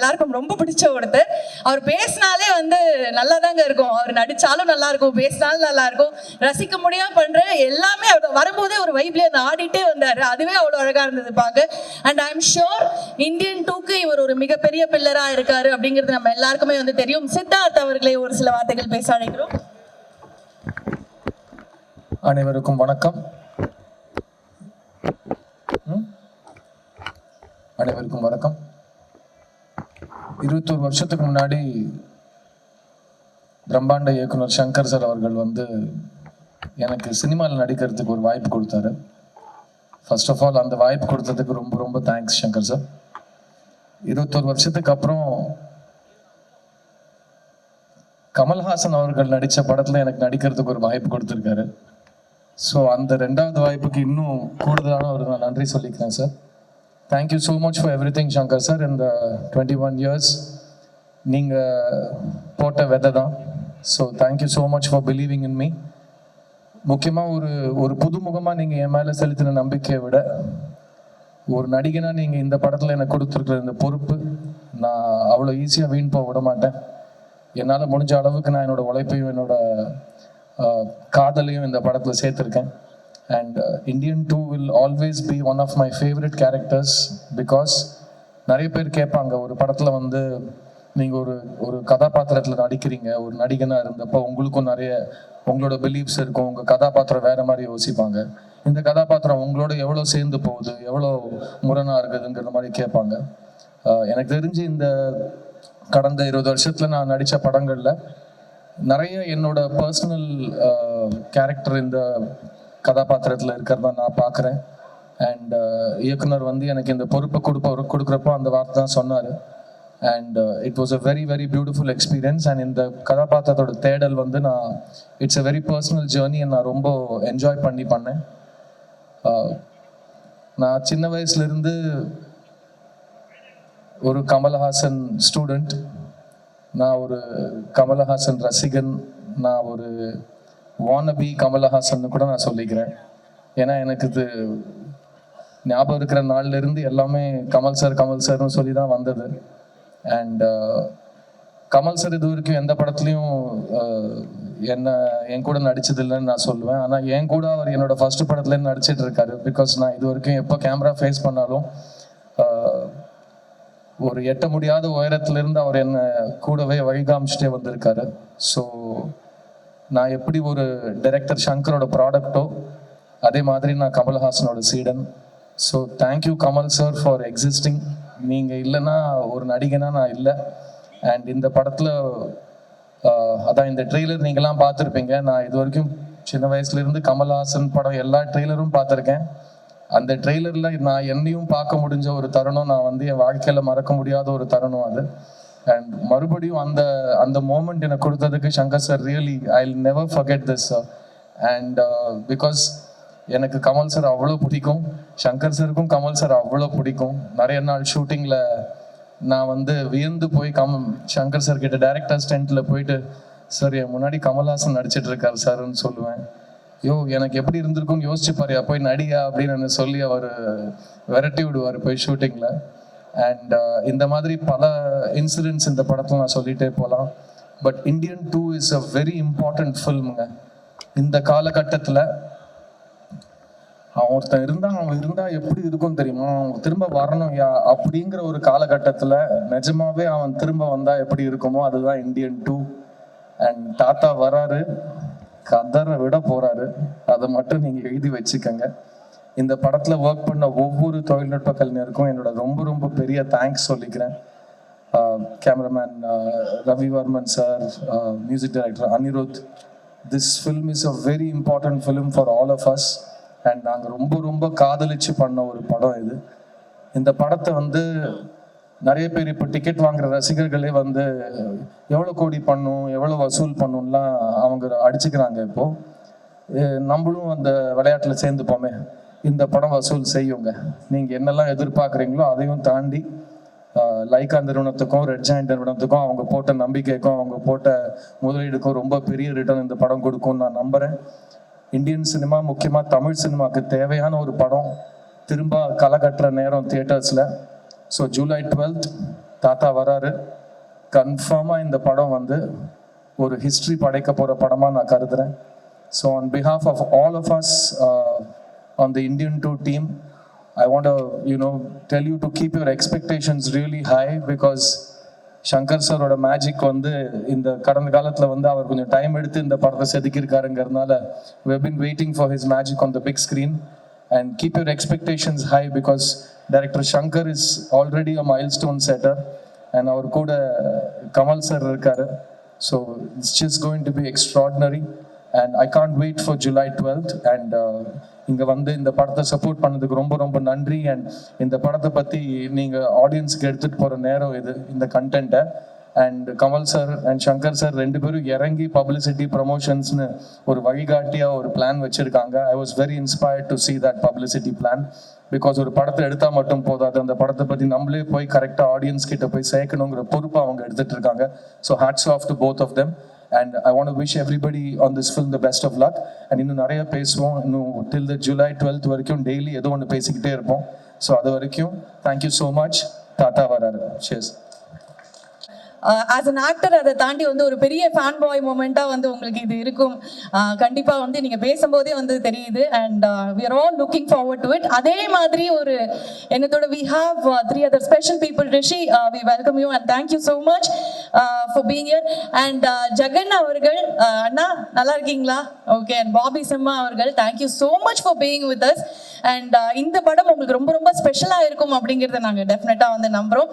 எல்லாருக்கும் ரொம்ப பிடிச்ச ஒருத்தர். அவர் பேசினாலே வந்து நல்லா தாங்க இருக்கும். அவர் நடிச்சாலும் நல்லா இருக்கும், பேசினாலும் நல்லா இருக்கும். ரசிக்க முடியாம பண்ற எல்லாமே அவர் வரும்போதே ஒரு வைப்லேயே அந்த ஆடிட்டே வந்தாரு. அதுவே அவ்வளோ அழகா இருந்தது பார்க்க. And I am sure Indian 2க்கு இவர் ஒரு மிகப்பெரிய பில்லரா இருக்காரு அப்படிங்கிறது நம்ம எல்லாருக்குமே வந்து தெரியும். சித்தார்த் அவர்களை ஒரு சில வார்த்தைகள் பேச அழைக்கிறோம். அனைவருக்கும் வணக்கம். அனைவருக்கும் வணக்கம். 21 வருஷத்துக்கு முன்னாடி பிரம்மாண்ட இயக்குனர் சங்கர் சார் அவர்கள் வந்து எனக்கு சினிமாவில் நடிக்கிறதுக்கு ஒரு வாய்ப்பு கொடுத்தாரு. ஃபர்ஸ்ட் ஆஃப் ஆல் அந்த வாய்ப்பு கொடுத்ததுக்கு ரொம்ப ரொம்ப தேங்க்ஸ் சங்கர் சார். 21 வருஷத்துக்கு அப்புறம் கமல்ஹாசன் அவர்கள் நடித்த படத்தில் எனக்கு நடிக்கிறதுக்கு ஒரு வாய்ப்பு கொடுத்துருக்காரு. ஸோ அந்த 2வது வாய்ப்புக்கு இன்னும் கூடுதலான ஒரு நான் நன்றி சொல்லிக்கிறேன் sir. Thank you so much for every thing Shankar sir. இந்த 21 இயர்ஸ் நீங்கள் போட்ட விதை தான். So thank you so much for believing in me. முக்கியமாக ஒரு புதுமுகமாக நீங்கள் என் மேலே செலுத்தின நம்பிக்கையை விட ஒரு நடிகனாக நீங்கள் இந்த படத்தில் எனக்கு கொடுத்துருக்குற இந்த பொறுப்பு நான் அவ்வளோ ஈஸியாக வீண் போக விட மாட்டேன். என்னால் முடிஞ்ச அளவுக்கு நான் என்னோடய உழைப்பையும் என்னோட காதலையும் இந்த படத்தில் சேர்த்துருக்கேன். And Indian 2 will always be one of my favourite characters. Because நிறைய பேர் கேட்பாங்க, ஒரு படத்தில் வந்து நீங்கள் ஒரு கதாபாத்திரத்தில் நடிக்கிறீங்க, ஒரு நடிகனாக இருந்தப்போ உங்களுக்கும் நிறைய உங்களோட பிலீஃப்ஸ் இருக்கும், உங்கள் கதாபாத்திரம் வேறு மாதிரி யோசிப்பாங்க, இந்த கதாபாத்திரம் உங்களோட எவ்வளோ சேர்ந்து போகுது, எவ்வளோ முரணாக இருக்குதுங்கிற மாதிரி கேட்பாங்க. எனக்கு தெரிஞ்சு இந்த கடந்த 20 வருஷத்தில் நான் நடித்த படங்களில் நிறைய என்னோட பர்சனல் கேரக்டர் இந்த கதாபாத்திரத்தில் இருக்கிறதா நான் பார்க்குறேன். அண்ட் இயக்குனர் வந்து எனக்கு இந்த பொறுப்பை கொடுக்குறப்போ அந்த வார்த்தை தான் சொன்னார். And it was a very very beautiful experience. And இந்த கதாபாத்திரத்தோட தேடல் வந்து it's a very personal journey. நான் ரொம்ப என்ஜாய் பண்ணேன். நான் சின்ன வயசுலேருந்து ஒரு கமல்ஹாசன் ஸ்டூடெண்ட், நான் ஒரு கமல்ஹாசன் ரசிகன், நான் ஒரு வானபி கமல்ஹாசன் கூட நான் சொல்லிக்கிறேன். ஏன்னா எனக்கு இது ஞாபகம் இருக்கிற நாள்லேருந்து எல்லாமே கமல் சார்னு சொல்லி தான் வந்தது. அண்ட் கமல் சார் இது வரைக்கும் எந்த படத்துலையும் என் கூட நடிச்சதில்லைன்னு நான் சொல்லுவேன். ஆனால் என் கூட அவர் என்னோட ஃபர்ஸ்ட் படத்துலேருந்து நடிச்சிட்டு இருக்காரு. பிகாஸ் நான் இது வரைக்கும் எப்போ கேமரா ஃபேஸ் பண்ணாலும் ஒரு எட்ட முடியாத உயரத்திலிருந்து அவர் என்னை கூடவே வழிகாமிச்சிட்டே வந்திருக்காரு. ஸோ நான் எப்படி ஒரு டைரக்டர் சங்கரோட ப்ராடக்டோ அதே மாதிரி நான் கமல்ஹாசனோட சீடன். So thank you Kamal sir for existing. நீங்கள் இல்லைன்னா ஒரு நடிகனாக நான் இல்லை. அண்ட் இந்த படத்தில் அதான் இந்த ட்ரெய்லர் நீங்களாம் பார்த்துருப்பீங்க. நான் இது வரைக்கும் சின்ன வயசுலேருந்து கமல்ஹாசன் படம் எல்லா ட்ரெய்லரும் பார்த்துருக்கேன். அந்த ட்ரெய்லரில் நான் என்னையும் பார்க்க முடிஞ்ச ஒரு தருணம், நான் வந்து என் வாழ்க்கையில் மறக்க முடியாத ஒரு தருணம் அது. அண்ட் மறுபடியும் அந்த மோமெண்ட் எனக்கு கொடுத்ததுக்கு Shankar sir really I will never forget this sir. And because எனக்கு கமல் சார் அவ்வளோ பிடிக்கும், சங்கர் சாருக்கும் கமல் சார் அவ்வளோ பிடிக்கும். நிறைய நாள் ஷூட்டிங்கில் நான் வந்து வியந்து போய் சங்கர் சார் கிட்ட டைரக்டர் ஸ்டென்ட்டில் போயிட்டு, சார் என் முன்னாடி கமல்ஹாசன் நடிச்சிட்டு இருக்காரு சார்ன்னு சொல்லுவேன். எனக்கு எப்படி இருந்திருக்கும்னு யோசிச்சு பாரியா, போய் நடிகா அப்படின்னு சொல்லி அவர் விரட்டி விடுவார் போய் ஷூட்டிங்கில். அண்ட் இந்த மாதிரி பல இன்சிடென்ட்ஸ் இந்த படத்தில் நான் சொல்லிகிட்டே போகலாம். But Indian 2 is a very important ஃபில்முங்க. இந்த காலகட்டத்தில் அவன் இருந்தால் எப்படி இருக்கும் தெரியுமா, அவன் திரும்ப வரணும் அப்படிங்கிற ஒரு காலகட்டத்தில் நிஜமாவே அவன் திரும்ப வந்தால் எப்படி இருக்குமோ அதுதான் இந்தியன் 2. அண்ட் தாத்தா வராரு, கதரை விட போறாரு, அதை மட்டும் நீங்க எழுதி வச்சுக்கோங்க. இந்த படத்துல ஒர்க் பண்ண ஒவ்வொரு தொழில்நுட்ப கலைஞருக்கும் என்னோட ரொம்ப ரொம்ப பெரிய தேங்க்ஸ் சொல்லிக்கிறேன். Cameraman Ravivarman sir, music director Anirudh. This film is a very important film for all of us. And நாங்கள் ரொம்ப ரொம்ப காதலிச்சு பண்ண ஒரு படம் இது. இந்த படத்தை வந்து நிறைய பேர் இப்போ டிக்கெட் வாங்குற ரசிகர்களே வந்து எவ்வளோ கோடி பண்ணும், எவ்வளோ வசூல் பண்ணும்லாம் அவங்க அடிச்சுக்கிறாங்க. இப்போது நம்மளும் அந்த விளையாட்டில் சேர்ந்துப்போமே, இந்த படம் வசூல் செய்யுங்க. நீங்கள் என்னெல்லாம் எதிர்பார்க்குறீங்களோ அதையும் தாண்டி லைக்கா நிறுவனத்துக்கும் ரெட் ஜாயிண்ட் நிறுவனத்துக்கும் அவங்க போட்ட நம்பிக்கைக்கும் அவங்க போட்ட முதலீடுக்கும் ரொம்ப பெரிய ரிட்டர்ன் இந்த படம் கொடுக்கும்னு நான் நம்புகிறேன். இந்தியன் சினிமா, முக்கியமாக தமிழ் சினிமாவுக்கு தேவையான ஒரு படம் திரும்ப களை கட்டுற நேரம் தியேட்டர்ஸில். ஸோ July 12th தாத்தா வராரு. கன்ஃபார்மாக இந்த படம் வந்து ஒரு ஹிஸ்ட்ரி படைக்க போகிற படமாக நான் கருதுறேன். So on behalf of all of us on the Indian 2 team, I want to, tell you to keep your expectations really high because Shankar சாரோட மேஜிக் வந்து இந்த கடந்த காலத்தில் வந்து அவர் கொஞ்சம் டைம் எடுத்து இந்த படத்தை செதுக்கியிருக்காருங்கிறதுனால we have been waiting for his magic on the big screen. And keep your expectations high because director Shankar is already a milestone setter and our கூட கமல் சார் இருக்காரு. So it's just going to be extraordinary and I can't wait for July 12th. And இங்கே வந்து இந்த படத்தை support பண்ணதுக்கு ரொம்ப ரொம்ப நன்றி. அண்ட் இந்த படத்தை பற்றி நீங்கள் ஆடியன்ஸுக்கு எடுத்துகிட்டு போகிற நேரம் இது, இந்த கண்டென்ட்டை. And Kamal sir and Shankar sir 2 பேரும் இறங்கி பப்ளிசிட்டி ப்ரமோஷன்ஸ்னு ஒரு வழிகாட்டியாக ஒரு பிளான் வச்சுருக்காங்க. I was very inspired to see that publicity plan because ஒரு படத்தை எடுத்தால் மட்டும் போதாது, அந்த படத்தை பற்றி நம்மளே போய் கரெக்டாக ஆடியன்ஸ் கிட்ட போய் சேர்க்கணுங்கிற பொறுப்பை அவங்க எடுத்துகிட்டு இருக்காங்க. So hats off to both of them. And I want to wish everybody on this film the best of luck. And இன்னும் நிறைய பேசுவோம், இன்னும் till the July 12th வரைக்கும் டெய்லி ஏதோ ஒன்று பேசிக்கிட்டே இருப்போம். ஸோ அது வரைக்கும் தேங்க்யூ ஸோ மச். தாத்தா வராரு. cheers. ஆஸ் அன் ஆக்டர் அதை தாண்டி வந்து ஒரு பெரிய ஃபேன் பாய் மூமெண்ட்டாக வந்து உங்களுக்கு இது இருக்கும். கண்டிப்பாக வந்து நீங்கள் பேசும்போதே வந்து தெரியுது. And we are all looking forward to it. அதே மாதிரி ஒரு என்னத்தோட we have 3 other special people. Rishi, we welcome you and thank you so much for being here. And Jagan அவர்கள், அண்ணா நல்லா இருக்கீங்களா? ஓகே. அண்ட் பாபி சிம்மா அவர்கள், thank you so much for being with us. And இந்த படம் உங்களுக்கு ரொம்ப ரொம்ப ஸ்பெஷலாக இருக்கும் அப்படிங்கிறத நாங்கள் டெஃபினட்டாக வந்து நம்புகிறோம்.